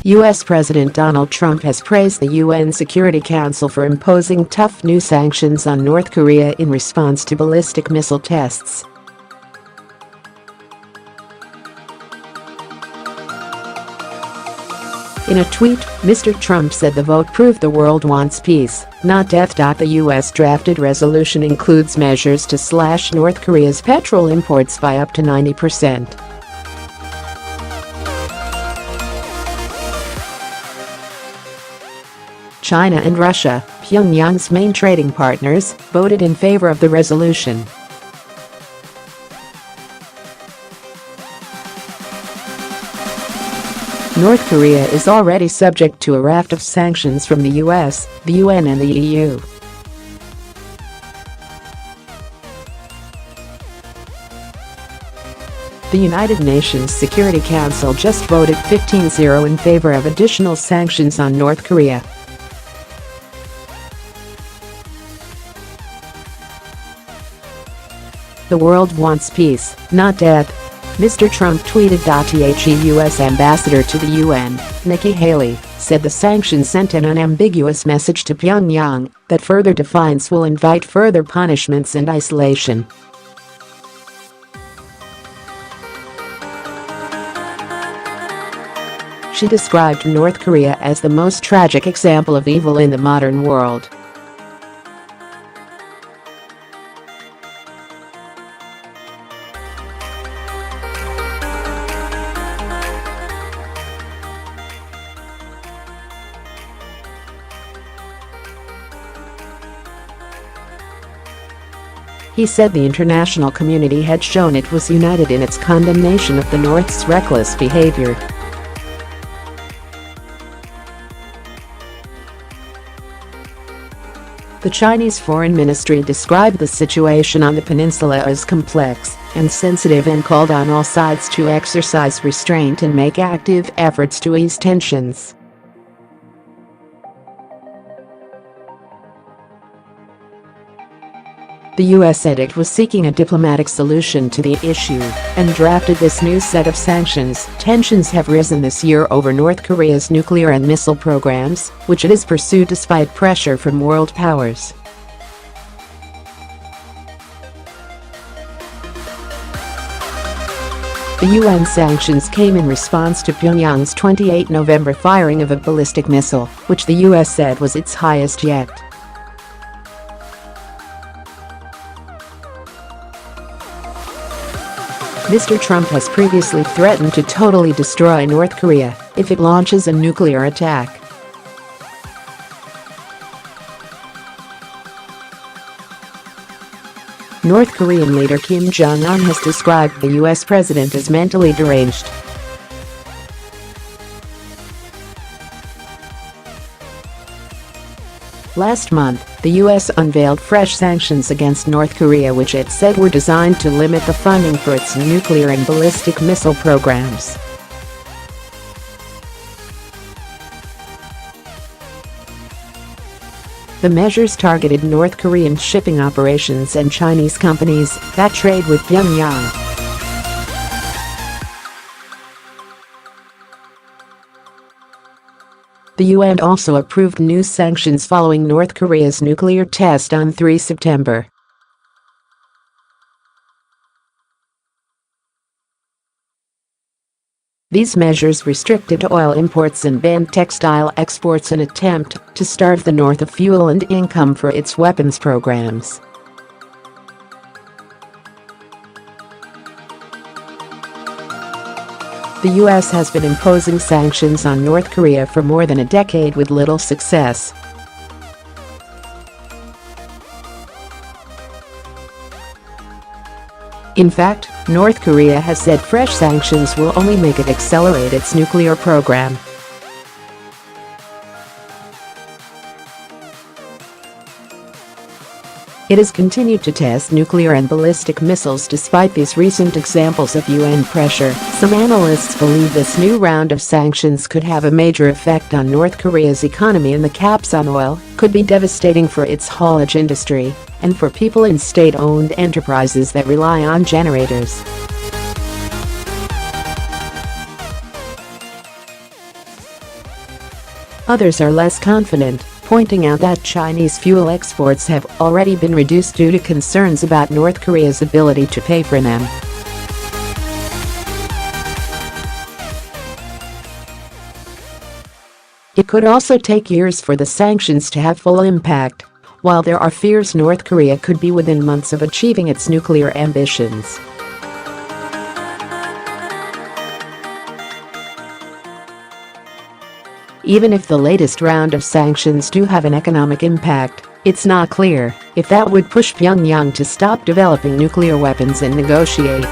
U.S. President Donald Trump has praised the UN Security Council for imposing tough new sanctions on North Korea in response to ballistic missile tests. In a tweet, Mr. Trump said the vote proved the world wants peace, not death. The U.S. drafted resolution includes measures to slash North Korea's petrol imports by up to 90%. China and Russia, Pyongyang's main trading partners, voted in favor of the resolution. North Korea is already subject to a raft of sanctions from the US, the UN and the EU. The United Nations Security Council just voted 15-0 in favor of additional sanctions on North Korea. The world wants peace, not death, Mr. Trump tweeted. The U.S. ambassador to the UN, Nikki Haley, said the sanctions sent an unambiguous message to Pyongyang that further defiance will invite further punishments and isolation. She described North Korea as the most tragic example of evil in the modern world. He said the international community had shown it was united in its condemnation of the North's reckless behavior. The Chinese Foreign Ministry described the situation on the peninsula as complex and sensitive and called on all sides to exercise restraint and make active efforts to ease tensions. The U.S. said it was seeking a diplomatic solution to the issue and drafted this new set of sanctions. Tensions have risen this year over North Korea's nuclear and missile programs, which it has pursued despite pressure from world powers. The UN sanctions came in response to Pyongyang's 28 November firing of a ballistic missile, which the U.S. said was its highest yet. Mr. Trump has previously threatened to totally destroy North Korea if it launches a nuclear attack. North Korean leader Kim Jong-un has described the U.S. president as mentally deranged. Last month, the U.S. unveiled fresh sanctions against North Korea, which it said were designed to limit the funding for its nuclear and ballistic missile programs. The measures targeted North Korean shipping operations and Chinese companies that trade with Pyongyang. The UN also approved new sanctions following North Korea's nuclear test on 3 September. These measures restricted oil imports and banned textile exports in an attempt to starve the North of fuel and income for its weapons programs. The U.S. has been imposing sanctions on North Korea for more than a decade with little success. In fact, North Korea has said fresh sanctions will only make it accelerate its nuclear program. It has continued to test nuclear and ballistic missiles despite these recent examples of UN pressure. Some analysts believe this new round of sanctions could have a major effect on North Korea's economy, and the caps on oil could be devastating for its haulage industry and for people in state-owned enterprises that rely on generators. Others are less confident, pointing out that Chinese fuel exports have already been reduced due to concerns about North Korea's ability to pay for them. It could also take years for the sanctions to have full impact, while there are fears North Korea could be within months of achieving its nuclear ambitions. Even if the latest round of sanctions do have an economic impact, it's not clear if that would push Pyongyang to stop developing nuclear weapons and negotiate.